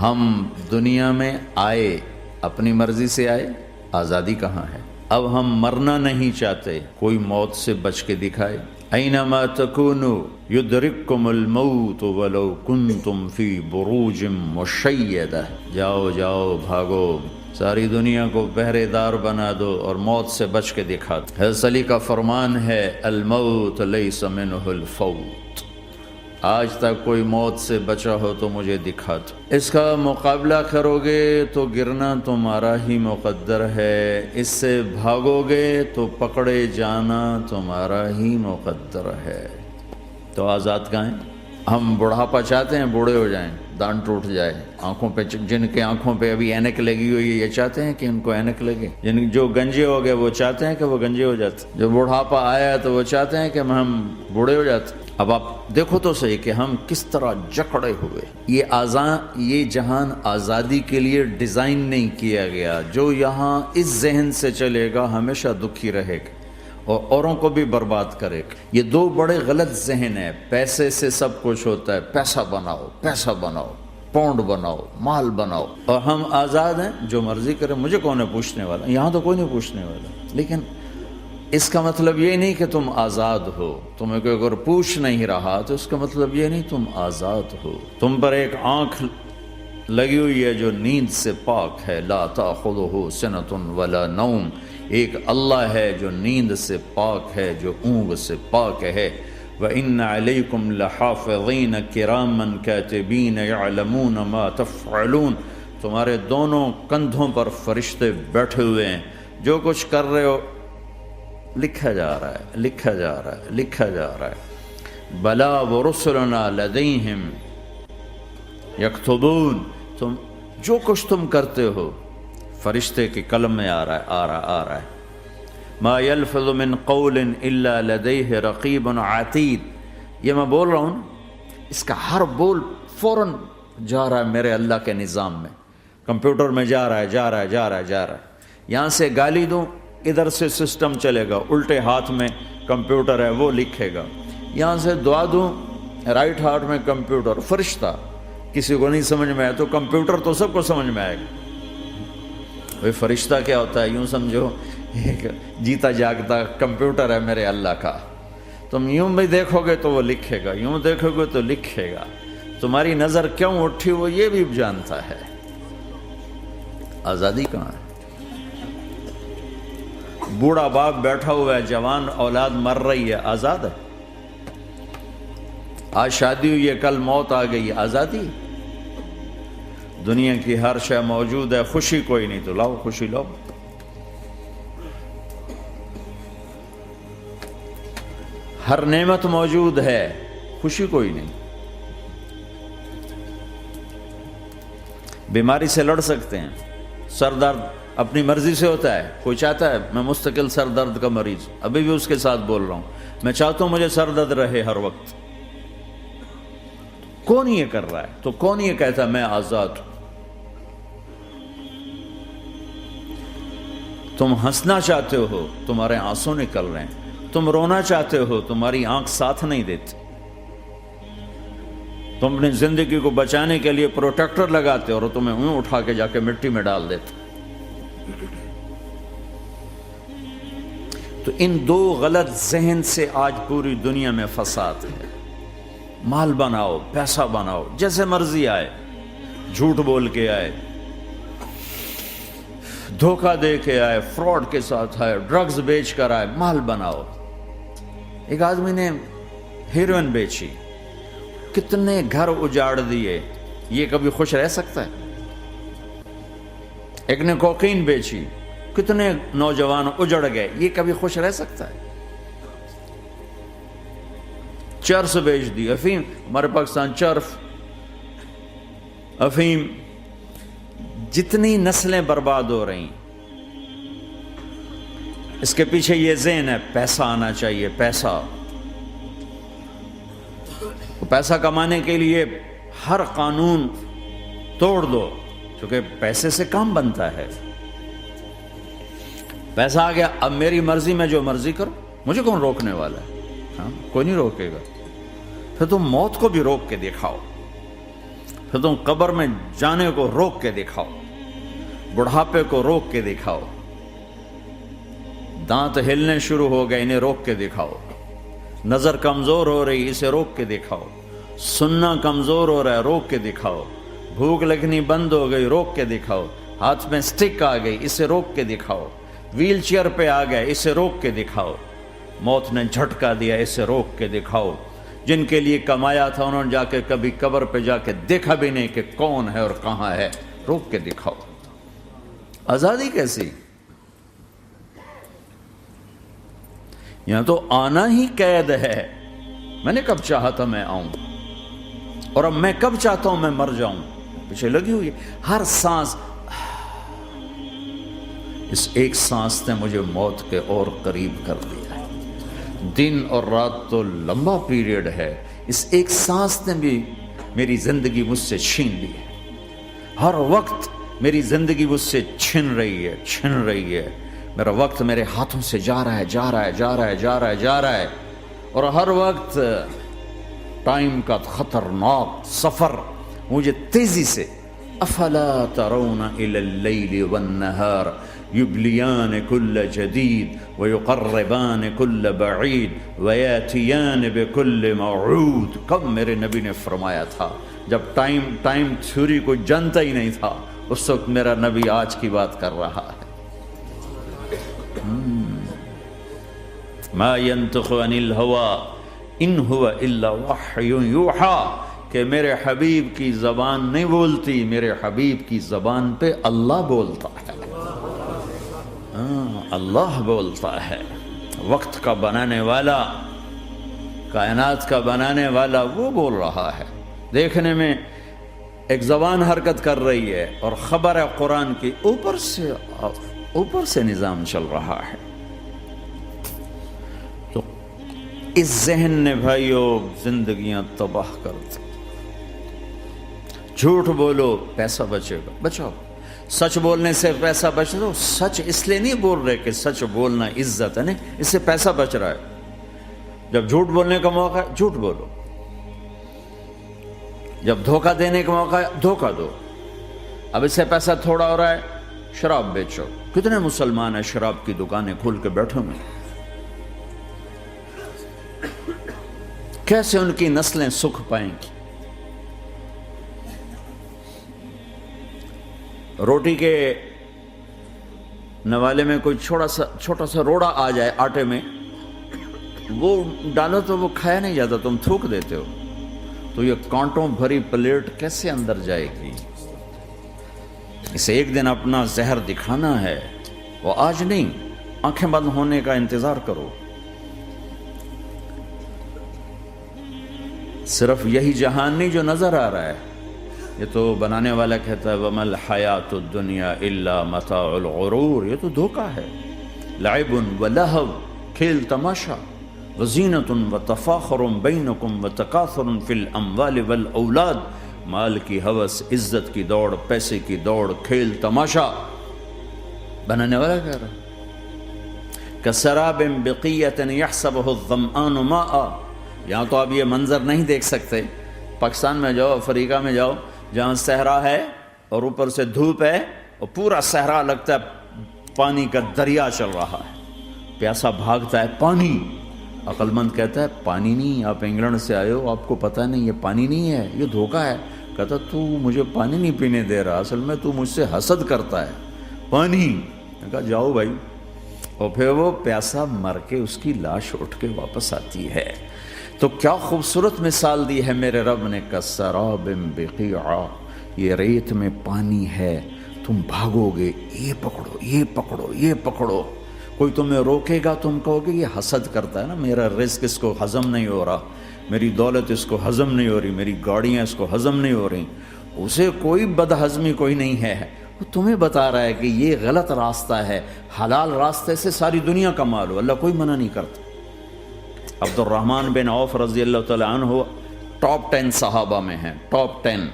ہم دنیا میں آئے اپنی مرضی سے آئے، آزادی کہاں ہے؟ اب ہم مرنا نہیں چاہتے، کوئی موت سے بچ کے دکھائے۔ اینما تکونوا یدرککم الموت ولو کنتم فی بروج مشیدہ، جاؤ جاؤ بھاگو، ساری دنیا کو پہرے دار بنا دو اور موت سے بچ کے دکھا دو۔ حضرت علی کا فرمان ہے الموت لیس منہ الفوت، آج تک کوئی موت سے بچا ہو تو مجھے دکھا دو۔ اس کا مقابلہ کرو گے تو گرنا تمہارا ہی مقدر ہے، اس سے بھاگو گے تو پکڑے جانا تمہارا ہی مقدر ہے۔ تو آزاد کہاں ہیں؟ ہم بڑھاپا چاہتے ہیں، بوڑھے ہو جائیں، دان ٹوٹ جائے، آنکھوں پہ جن کے آنکھوں پہ ابھی اینک لگی ہوئی ہے یہ چاہتے ہیں کہ ان کو اینک لگے، جو گنجے ہو گئے وہ چاہتے ہیں کہ وہ گنجے ہو جاتے، جو بڑھاپا آیا تو وہ چاہتے ہیں کہ ہم بوڑھے ہو جاتے۔ اب آپ دیکھو تو صحیح کہ ہم کس طرح جکڑے ہوئے۔ یہ جہان آزادی کے لیے ڈیزائن نہیں کیا گیا، جو یہاں اس ذہن سے چلے گا ہمیشہ دکھی رہے گا اور اوروں کو بھی برباد کرے گا۔ یہ دو بڑے غلط ذہن ہیں۔ پیسے سے سب کچھ ہوتا ہے، پیسہ بناؤ، پیسہ بناؤ، پونڈ بناؤ، مال بناؤ، اور ہم آزاد ہیں، جو مرضی کریں، مجھے کون ہے پوچھنے والا؟ یہاں تو کوئی نہیں پوچھنے والا۔ لیکن اس کا مطلب یہ نہیں کہ تم آزاد ہو، تمہیں کوئی اگر پوچھ نہیں رہا تو اس کا مطلب یہ نہیں تم آزاد ہو۔ تم پر ایک آنکھ لگی ہوئی ہے جو نیند سے پاک ہے، لا تأخذہ سنۃ ولا نوم، ایک اللہ ہے جو نیند سے پاک ہے، جو اونگ سے پاک ہے۔ وَإِنَّ عَلَيْكُمْ لَحَافِظِينَ كِرَامًا كَاتِبِينَ يَعْلَمُونَ مَا تَفْعَلُونَ، تمہارے دونوں کندھوں پر فرشتے بیٹھے ہوئے ہیں، جو کچھ کر رہے ہو لکھا جا رہا ہے، لکھا جا رہا ہے، لکھا جا رہا ہے۔ بلا ورسلنا لدیہم یکتبون، تم جو کچھ تم کرتے ہو فرشتے کے قلم میں آ رہا ہے۔ ما یلفظ من قول الا لدیہ رقیب عتید، یہ میں بول رہا ہوں، اس کا ہر بول فوراً جا رہا ہے میرے اللہ کے نظام میں، کمپیوٹر میں جا رہا ہے، جا رہا ہے، جا رہا ہے، جا رہا ہے۔ یہاں سے گالی دوں، ادھر سے سسٹم چلے گا، الٹے ہاتھ میں کمپیوٹر ہے وہ لکھے گا، یہاں سے دعا دوں، رائٹ ہاتھ میں کمپیوٹر، فرشتہ کسی کو نہیں سمجھ میں آیا تو کمپیوٹر تو سب کو سمجھ میں آئے گا۔ وہ فرشتہ کیا ہوتا ہے؟ یوں سمجھو ایک جیتا جاگتا کمپیوٹر ہے میرے اللہ کا، تم یوں بھی دیکھو گے تو وہ لکھے گا، یوں دیکھو گے تو لکھے گا، تمہاری نظر کیوں اٹھی وہ یہ بھی جانتا ہے۔ آزادی کہاں ہے؟ بوڑھا باپ بیٹھا ہوا ہے، جوان اولاد مر رہی ہے، آزاد ہے؟ آج شادی ہوئی ہے، کل موت آ گئی، آزادی؟ دنیا کی ہر شے موجود ہے، خوشی کوئی نہیں تو لاؤ، خوشی لاؤ۔ ہر نعمت موجود ہے، خوشی کوئی نہیں۔ بیماری سے لڑ سکتے ہیں، سر درد اپنی مرضی سے ہوتا ہے، کوئی چاہتا ہے میں مستقل سر درد کا مریض، ابھی بھی اس کے ساتھ بول رہا ہوں، میں چاہتا ہوں مجھے سر درد رہے ہر وقت۔ کون یہ کر رہا ہے؟ تو کون یہ کہتا ہے میں آزاد ہوں؟ تم ہنسنا چاہتے ہو، تمہارے آنسو نکل رہے ہیں، تم رونا چاہتے ہو، تمہاری آنکھ ساتھ نہیں دیتی، تم اپنی زندگی کو بچانے کے لیے پروٹیکٹر لگاتے ہو اور تمہیں اون اٹھا کے جا کے مٹی میں ڈال دیتے۔ تو ان دو غلط ذہن سے آج پوری دنیا میں فساد ہے۔ مال بناؤ، پیسہ بناؤ، جیسے مرضی آئے، جھوٹ بول کے آئے، دھوکہ دے کے آئے، فراڈ کے ساتھ آئے، ڈرگز بیچ کر آئے، مال بناؤ۔ ایک آدمی نے ہیروئن بیچی، کتنے گھر اجاڑ دیے، یہ کبھی خوش رہ سکتا ہے؟ ایک نے کوکین بیچی، کتنے نوجوان اجڑ گئے، یہ کبھی خوش رہ سکتا ہے؟ چرس بیچ دی، افیم، ہمارے پاکستان چرس، افیم، جتنی نسلیں برباد ہو رہی، اس کے پیچھے یہ ذہن ہے پیسہ آنا چاہیے، پیسہ۔ پیسہ کمانے کے لیے ہر قانون توڑ دو، کیونکہ پیسے سے کام بنتا ہے۔ پیسہ آ گیا، اب میری مرضی میں جو مرضی کرو، مجھے کون روکنے والا ہے؟ ہاں، کوئی نہیں روکے گا۔ پھر تم موت کو بھی روک کے دکھاؤ۔ پھر تم قبر میں جانے کو روک کے دکھاؤ، بڑھاپے کو روک کے دکھاؤ، دانت ہلنے شروع ہو گئے انہیں روک کے دکھاؤ، نظر کمزور ہو رہی اسے روک کے دکھاؤ، سننا کمزور ہو رہا ہے روک کے دکھاؤ، بھوک لگنی بند ہو گئی روک کے دکھاؤ، ہاتھ میں سٹک آ گئی اسے روک کے دکھاؤ، ویل چیئر پہ آ گئے اسے روک کے دکھاؤ، موت نے جھٹکا دیا اسے روک کے دکھاؤ، جن کے لیے کمایا تھا انہوں نے جا کے کبھی قبر پہ جا کے دیکھا بھی نہیں کہ کون ہے اور کہاں ہے، روک کے دکھاؤ۔ آزادی کیسی؟ یہاں تو آنا ہی قید ہے۔ میں نے کب چاہا تھا میں آؤں، اور اب میں کب چاہتا ہوں میں مر جاؤں، پیچھے لگی ہوئی ہر سانس۔ اس ایک سانس نے مجھے موت کے اور قریب کر دیا ہے۔ دن اور رات تو لمبا پیریڈ ہے، اس ایک سانس نے بھی میری زندگی مجھ سے چھین لی ہے۔ ہر وقت میری زندگی مجھ سے چھن رہی ہے۔ میرا وقت میرے ہاتھوں سے جا رہا ہے، اور ہر وقت ٹائم کا خطرناک سفر مجھے تیزی سے افلا ترون الى اللیل والنہار یبلیان کل جدید ویقربان کل بعید ویاتیان بکل موعود۔ کب میرے نبی نے فرمایا تھا؟ جب ٹائم تھیوری کو جانتا ہی نہیں تھا، اس وقت میرا نبی آج کی بات کر رہا ہے۔ ما ينطق عن الهوى ان هو الا وحی یوحی، کہ میرے حبیب کی زبان نہیں بولتی، میرے حبیب کی زبان پہ اللہ بولتا ہے، اللہ بولتا ہے۔ وقت کا بنانے والا، کائنات کا بنانے والا وہ بول رہا ہے۔ دیکھنے میں ایک زبان حرکت کر رہی ہے اور خبر ہے قرآن کی، اوپر سے نظام چل رہا ہے۔ اس ذہن نے بھائیو زندگیاں تباہ کر دی۔ جھوٹ بولو پیسہ بچے گا، بچاؤ۔ سچ بولنے سے پیسہ بچ رہا، سچ اس لیے نہیں بول رہے کہ سچ بولنا عزت ہے، نہیں، اس سے پیسہ بچ رہا ہے۔ جب جھوٹ بولنے کا موقع ہے جھوٹ بولو، جب دھوکہ دینے کا موقع ہے دھوکہ دو۔ اب اس سے پیسہ تھوڑا ہو رہا ہے، شراب بیچو۔ کتنے مسلمان ہیں شراب کی دکانیں کھول کے بیٹھے ہوئے، کیسے ان کی نسلیں سکھ پائیں گی؟ روٹی کے نوالے میں کوئی چھوٹا سا روڑا آ جائے آٹے میں، وہ ڈالو تو وہ کھایا نہیں جاتا، تم تھوک دیتے ہو، تو یہ کانٹوں بھری پلیٹ کیسے اندر جائے گی؟ اسے ایک دن اپنا زہر دکھانا ہے، وہ آج نہیں، آنکھیں بند ہونے کا انتظار کرو۔ صرف یہی جہان نہیں جو نظر آ رہا ہے، یہ تو بنانے والا کہتا ہے وَمَا الْحَيَاةُ الدُّنْيَا إِلَّا مَتَاعُ الْغُرُورِ، یہ تو دھوکہ ہے۔ لَعِبٌ وَلَهْوٌ، کھیل تماشا، وَزِینَةٌ وَتَفَاخُرٌ بَيْنَكُمْ وَتَكَاثُرٌ فِي الْأَمْوَالِ وَالْأَوْلَادِ، مال کی ہوس، عزت کی دوڑ، پیسے کی دوڑ، کھیل تماشا۔ بنانے والا کہہ رہا ہے كَسَرَابٍ بِقِيَّةٍ يَحْسَبُهُ الظَّمْآنُ مَاءً۔ یہاں تو آپ یہ منظر نہیں دیکھ سکتے، پاکستان میں جاؤ، افریقہ میں جاؤ، جہاں صحرا ہے اور اوپر سے دھوپ ہے اور پورا صحرا لگتا ہے پانی کا دریا چل رہا ہے، پیاسا بھاگتا ہے پانی۔ عقل مند کہتا ہے پانی نہیں، آپ انگلینڈ سے آئے ہو، آپ کو پتہ نہیں یہ پانی نہیں ہے، یہ دھوکہ ہے۔ کہتا تو مجھے پانی نہیں پینے دے رہا، اصل میں تو مجھ سے حسد کرتا ہے، پانی۔ میں کہا جاؤ بھائی، اور پھر وہ پیاسا مر کے اس کی لاش اٹھ کے واپس آتی ہے۔ تو کیا خوبصورت مثال دی ہے میرے رب نے، کسراب بقیع، یہ ریت میں پانی ہے، تم بھاگو گے، یہ پکڑو یہ پکڑو یہ پکڑو، کوئی تمہیں روکے گا، تم کہو گے یہ حسد کرتا ہے نا، میرا رزق اس کو ہضم نہیں ہو رہا، میری دولت اس کو ہضم نہیں ہو رہی، میری گاڑیاں اس کو ہضم نہیں ہو رہی، اسے کوئی بد ہضمی کوئی نہیں ہے، وہ تمہیں بتا رہا ہے کہ یہ غلط راستہ ہے، حلال راستے سے ساری دنیا کما لو، اللہ کوئی منع نہیں کرتا۔ عبد الرحمن بن عوف رضی اللہ تعالیٰ عنہ ٹاپ 10 صحابہ میں ہیں، ٹاپ 10۔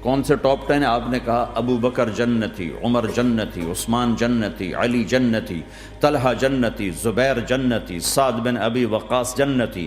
کون سے ٹاپ 10 آپ نے کہا؟ ابو بکر جنتی، عمر جنتی، عثمان جنتی، علی جنتی، طلحہ جنتی، زبیر جنتی، سعد بن ابی وقاص جنتی،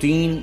3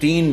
3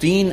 3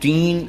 3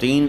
3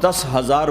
10,000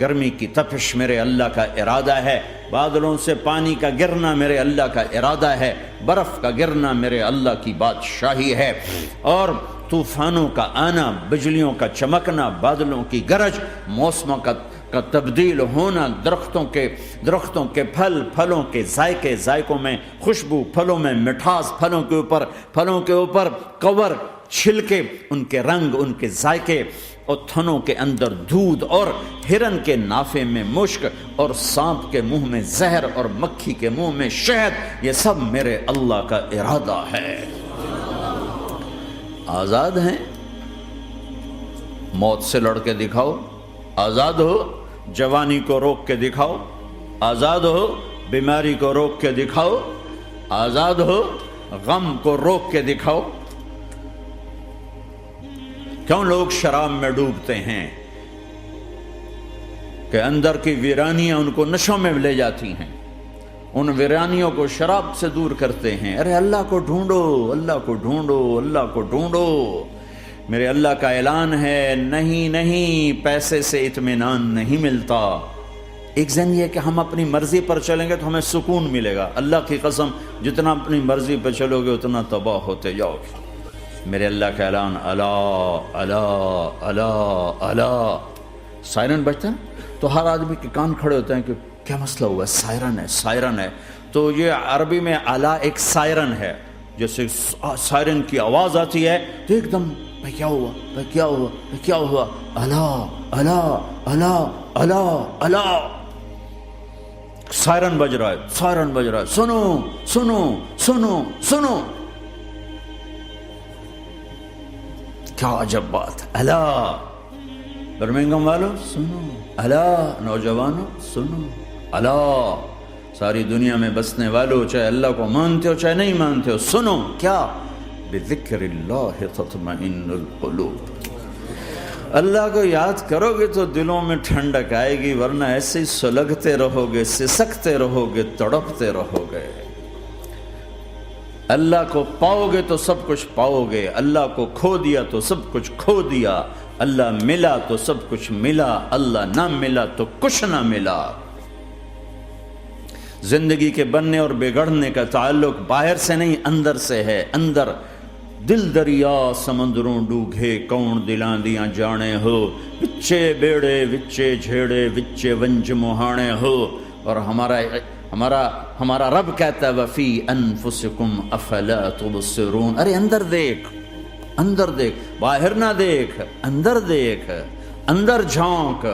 گرمی کی تپش میرے اللہ کا ارادہ ہے، بادلوں سے پانی کا گرنا میرے اللہ کا ارادہ ہے، برف کا گرنا میرے اللہ کی بادشاہی ہے، اور طوفانوں کا آنا، بجلیوں کا چمکنا، بادلوں کی گرج، موسموں کا تبدیل ہونا، درختوں کے پھلوں کے ذائقوں میں خوشبو، پھلوں میں مٹھاس، پھلوں کے اوپر کور، چھلکے، ان کے رنگ، ان کے ذائقے، اور تھنوں کے اندر دودھ، اور ہرن کے نافے میں مشک، اور سانپ کے منہ میں زہر، اور مکھی کے منہ میں شہد، یہ سب میرے اللہ کا ارادہ ہے۔ آزاد ہیں؟ موت سے لڑ کے دکھاؤ، آزاد ہو، جوانی کو روک کے دکھاؤ، آزاد ہو، بیماری کو روک کے دکھاؤ، آزاد ہو، غم کو روک کے دکھاؤ۔ کیوں لوگ شراب میں ڈوبتے ہیں؟ کہ اندر کی ویرانیاں ان کو نشوں میں لے جاتی ہیں، ان ویرانیوں کو شراب سے دور کرتے ہیں۔ ارے اللہ کو ڈھونڈو، اللہ کو ڈھونڈو، اللہ کو ڈھونڈو۔ میرے اللہ کا اعلان ہے، نہیں پیسے سے اطمینان نہیں ملتا۔ ایک ذہن یہ کہ ہم اپنی مرضی پر چلیں گے تو ہمیں سکون ملے گا۔ اللہ کی قسم، جتنا اپنی مرضی پر چلو گے اتنا تباہ ہوتے جاؤ گے۔ میرے اللہ کا اعلان، اللہ اللہ اللہ اللہ، سائرن بجتا ہے تو ہر آدمی کے کان کھڑے ہوتے ہیں کہ کیا مسئلہ ہوا ہے، سائرن ہے۔ تو یہ عربی میں اعلیٰ ایک سائرن ہے، جیسے سائرن کی آواز آتی ہے تو ایک دم کیا ہوا، اللہ اللہ اللہ اللہ اللہ، سائرن بج رہا ہے، سنو سنو سنو سنو، کیا عجب بات ہے۔ اللہ برمنگم والوں سنو، اللہ نوجوانوں سنو، اللہ ساری دنیا میں بسنے والوں، چاہے اللہ کو مانتے ہو چاہے نہیں مانتے ہو، سنو۔ کیا؟ بذکر اللہ تطمئن القلوب، اللہ کو یاد کرو گے تو دلوں میں ٹھنڈک آئے گی، ورنہ ایسے ہی سلگتے رہو گے، سسکتے رہو گے، تڑپتے رہو گے۔ اللہ کو پاؤ گے تو سب کچھ پاؤ گے، اللہ کو کھو دیا تو سب کچھ کھو دیا، اللہ ملا تو سب کچھ ملا، اللہ نہ ملا تو کچھ نہ ملا۔ زندگی کے بننے اور بگڑنے کا تعلق باہر سے نہیں اندر سے ہے۔ اندر دل دریا سمندروں ڈوگے، کون دلاں دیاں جانے ہو، وچے بیڑے وچے جھیڑے وچے ونج مہانے ہو۔ اور ہمارا رب کہتا ہے وفی انفسکم افلا تبصرون، ارے اندر دیکھ، باہر نہ دیکھ، اندر دیکھ، اندر جھانک،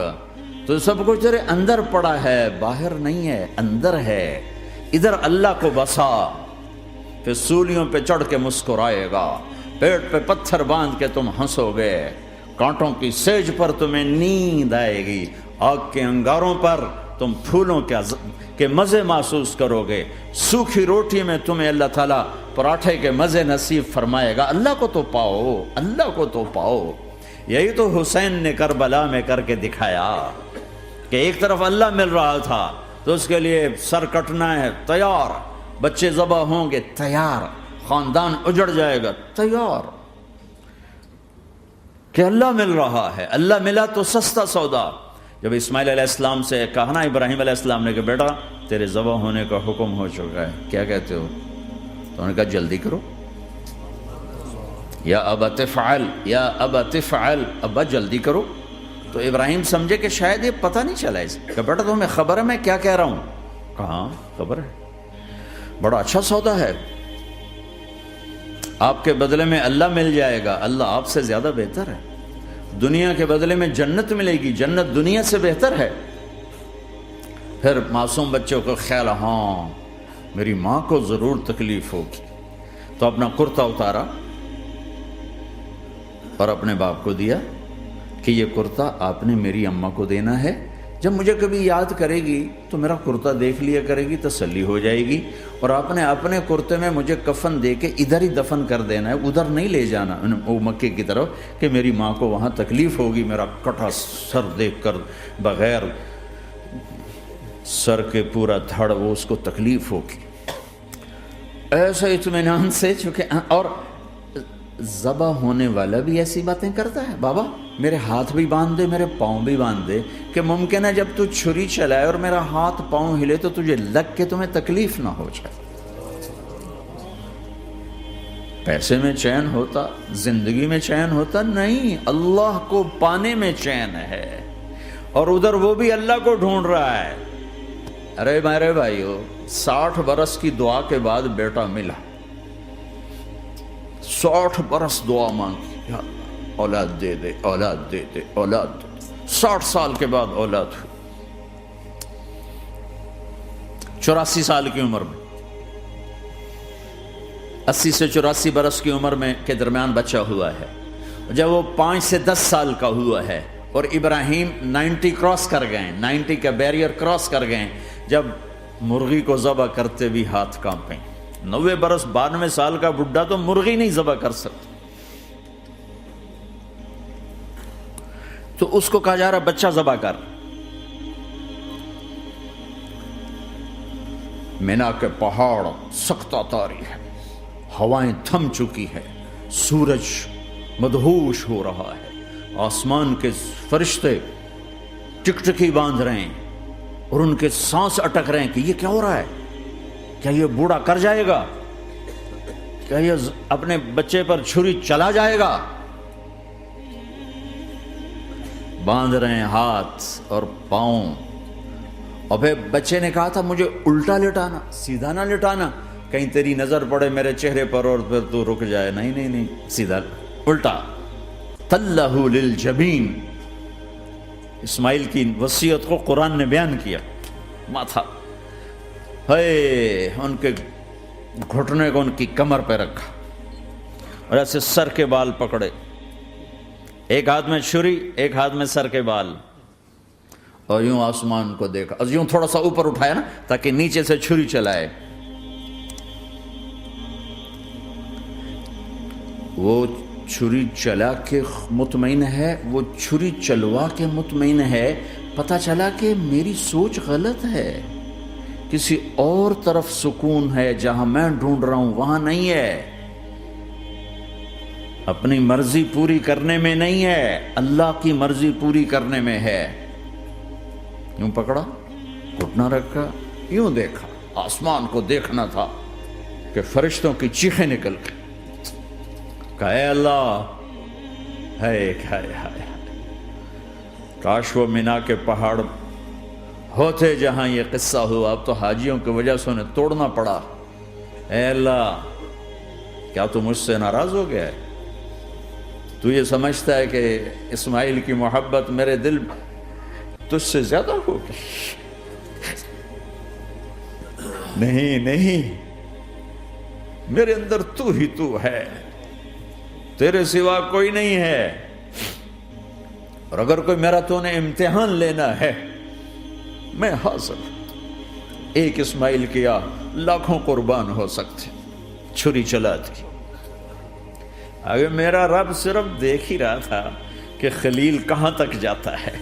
تو سب کچھ تیرے اندر پڑا ہے، باہر نہیں ہے، اندر ہے۔ ادھر اللہ کو بسا، پھر سولیوں پہ چڑھ کے مسکرائے گا، پیٹ پہ پتھر باندھ کے تم ہنسو گے، کانٹوں کی سیج پر تمہیں نیند آئے گی، آگ کے انگاروں پر تم پھولوں کے مزے محسوس کرو گے، سوکھی روٹی میں تمہیں اللہ تعالیٰ پراٹھے کے مزے نصیب فرمائے گا۔ اللہ کو تو پاؤ، اللہ کو تو پاؤ۔ یہی تو حسین نے کربلا میں کر کے دکھایا کہ ایک طرف اللہ مل رہا تھا تو اس کے لیے سر کٹنا ہے تیار، بچے ذبح ہوں گے تیار، خاندان اجڑ جائے گا تیار، کہ اللہ مل رہا ہے۔ اللہ ملا تو سستا سودا۔ جب اسماعیل علیہ السلام سے کہا نا ابراہیم علیہ السلام نے کہ بیٹا تیرے ذبح ہونے کا حکم ہو چکا ہے، کیا کہتے ہو؟ تو انہوں نے کہا جلدی کرو، یا ابا تفعل، یا ابا تفعل، ابا جلدی کرو۔ تو ابراہیم سمجھے کہ شاید یہ پتہ نہیں چلا اس کہ بیٹا تمہیں خبر ہے میں کیا کہہ رہا ہوں؟ کہاں خبر ہے، بڑا اچھا سودا ہے، آپ کے بدلے میں اللہ مل جائے گا، اللہ آپ سے زیادہ بہتر ہے، دنیا کے بدلے میں جنت ملے گی، جنت دنیا سے بہتر ہے۔ پھر معصوم بچوں کو خیال، ہاں میری ماں کو ضرور تکلیف ہوگی، تو اپنا کرتا اتارا اور اپنے باپ کو دیا کہ یہ کرتا آپ نے میری اماں کو دینا ہے، جب مجھے کبھی یاد کرے گی تو میرا کرتا دیکھ لیا کرے گی، تسلی ہو جائے گی، اور آپ نے اپنے کرتے میں مجھے کفن دے کے ادھر ہی دفن کر دینا ہے، ادھر نہیں لے جانا وہ مکے کی طرف کہ میری ماں کو وہاں تکلیف ہوگی، میرا کٹا سر دیکھ کر بغیر سر کے پورا دھڑ وہ اس کو تکلیف ہوگی۔ ایسے اطمینان سے، چونکہ اور ذبح ہونے والا بھی ایسی باتیں کرتا ہے؟ بابا میرے ہاتھ بھی باندھ دے، میرے پاؤں بھی باندھ دے، کہ ممکن ہے جب تو چھری چلائے اور میرا ہاتھ پاؤں ہلے تو تجھے لگ کے تمہیں تکلیف نہ ہو جائے۔ پیسے میں چین ہوتا، زندگی میں چین ہوتا؟ نہیں، اللہ کو پانے میں چین ہے، اور ادھر وہ بھی اللہ کو ڈھونڈ رہا ہے۔ ارے میرے بھائیو، 60 برس کی دعا کے بعد بیٹا ملا، 60 برس دعا مانگی، یا اللہ اولاد دے دے، اولاد دے دے، اولاد دے دے، 60 سال کے بعد اولاد ہوئی، 84 سال کی عمر میں، 80 سے 84 برس کی عمر میں کے درمیان بچہ ہوا ہے۔ جب وہ 5 سے 10 سال کا ہوا ہے اور ابراہیم 90 کراس کر گئے، 90 کا بیریئر کراس کر گئے، جب مرغی کو ذبح کرتے بھی ہاتھ کانپیں۔ 90 برس 92 سال کا بڈھا تو مرغی نہیں ذبح کر سکتا، تو اس کو کہا جا رہا بچہ ذبح کر۔ مینا کے پہاڑ سختہ تاری ہے، ہوائیں تھم چکی ہے، سورج مدہوش ہو رہا ہے، آسمان کے فرشتے ٹکٹکی باندھ رہے ہیں اور ان کے سانس اٹک رہے ہیں کہ یہ کیا ہو رہا ہے؟ کیا یہ بوڑھا کر جائے گا؟ کیا یہ اپنے بچے پر چھری چلا جائے گا؟ باندھ رہے ہیں ہاتھ اور پاؤں، اور پھر بچے نے کہا تھا مجھے الٹا لٹانا، سیدھا نہ لٹانا، کہیں تیری نظر پڑے میرے چہرے پر اور پھر تو رک جائے۔ نہیں نہیں نہیں، سیدھا الٹا۔ تلہ للجبین، اسماعیل کی وصیت کو قرآن نے بیان کیا۔ ماتھا ہے ان کے گھٹنے کو ان کی کمر پہ رکھا اور ایسے سر کے بال پکڑے، ایک ہاتھ میں چھری، ایک ہاتھ میں سر کے بال، اور یوں آسمان کو دیکھا، یوں تھوڑا سا اوپر اٹھایا نا تاکہ نیچے سے چھری چلائے۔ وہ چھری چلا کے مطمئن ہے، وہ چھری چلوا کے مطمئن ہے، پتہ چلا کہ میری سوچ غلط ہے، کسی اور طرف سکون ہے، جہاں میں ڈھونڈ رہا ہوں وہاں نہیں ہے، اپنی مرضی پوری کرنے میں نہیں ہے، اللہ کی مرضی پوری کرنے میں ہے۔ یوں پکڑا، گھٹنا رکھا، یوں دیکھا، آسمان کو دیکھنا تھا کہ فرشتوں کی چیخیں نکل گئی، کہ اے اللہ، ہائے ہائے ہائے، کاش وہ مینا کے پہاڑ ہوتے جہاں یہ قصہ ہوا، اب تو حاجیوں کی وجہ سے انہیں توڑنا پڑا۔ اے اللہ، کیا تو مجھ سے ناراض ہو گیا ہے؟ تو یہ سمجھتا ہے کہ اسماعیل کی محبت میرے دل تجھ سے زیادہ ہوگی؟ نہیں نہیں، میرے اندر تو ہی تو ہے، تیرے سوا کوئی نہیں ہے، اور اگر کوئی میرا تو نے امتحان لینا ہے میں حاضر ہوں۔ ایک اسماعیل کیا لاکھوں قربان ہو سکتے، چھری چلا دی۔ اگر میرا رب صرف دیکھ ہی رہا تھا کہ خلیل کہاں تک جاتا ہے،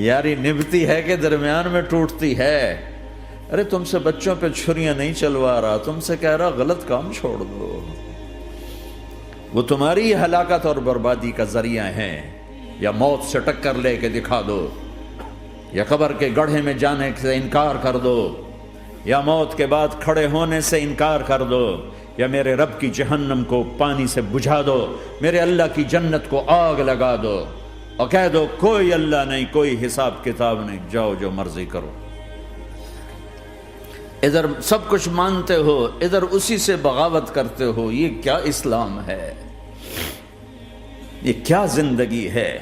یاری نبھتی ہے کہ درمیان میں ٹوٹتی ہے۔ ارے تم سے بچوں پہ چھریاں نہیں چلوا رہا، تم سے کہہ رہا غلط کام چھوڑ دو، وہ تمہاری ہلاکت اور بربادی کا ذریعہ ہیں۔ یا موت سے ٹکر لے کے دکھا دو، یا قبر کے گڑھے میں جانے سے انکار کر دو، یا موت کے بعد کھڑے ہونے سے انکار کر دو، یا میرے رب کی جہنم کو پانی سے بجھا دو، میرے اللہ کی جنت کو آگ لگا دو، اور کہہ دو کوئی اللہ نہیں، کوئی حساب کتاب نہیں، جاؤ جو مرضی کرو۔ ادھر سب کچھ مانتے ہو، ادھر اسی سے بغاوت کرتے ہو، یہ کیا اسلام ہے؟ یہ کیا زندگی ہے؟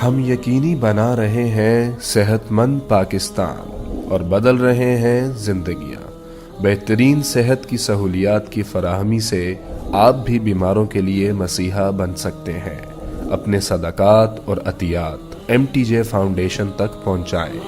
ہم یقینی بنا رہے ہیں صحت مند پاکستان اور بدل رہے ہیں زندگیاں۔ بہترین صحت کی سہولیات کی فراہمی سے آپ بھی بیماروں کے لیے مسیحا بن سکتے ہیں۔ اپنے صدقات اور عطیات MTJ فاؤنڈیشن تک پہنچائیں۔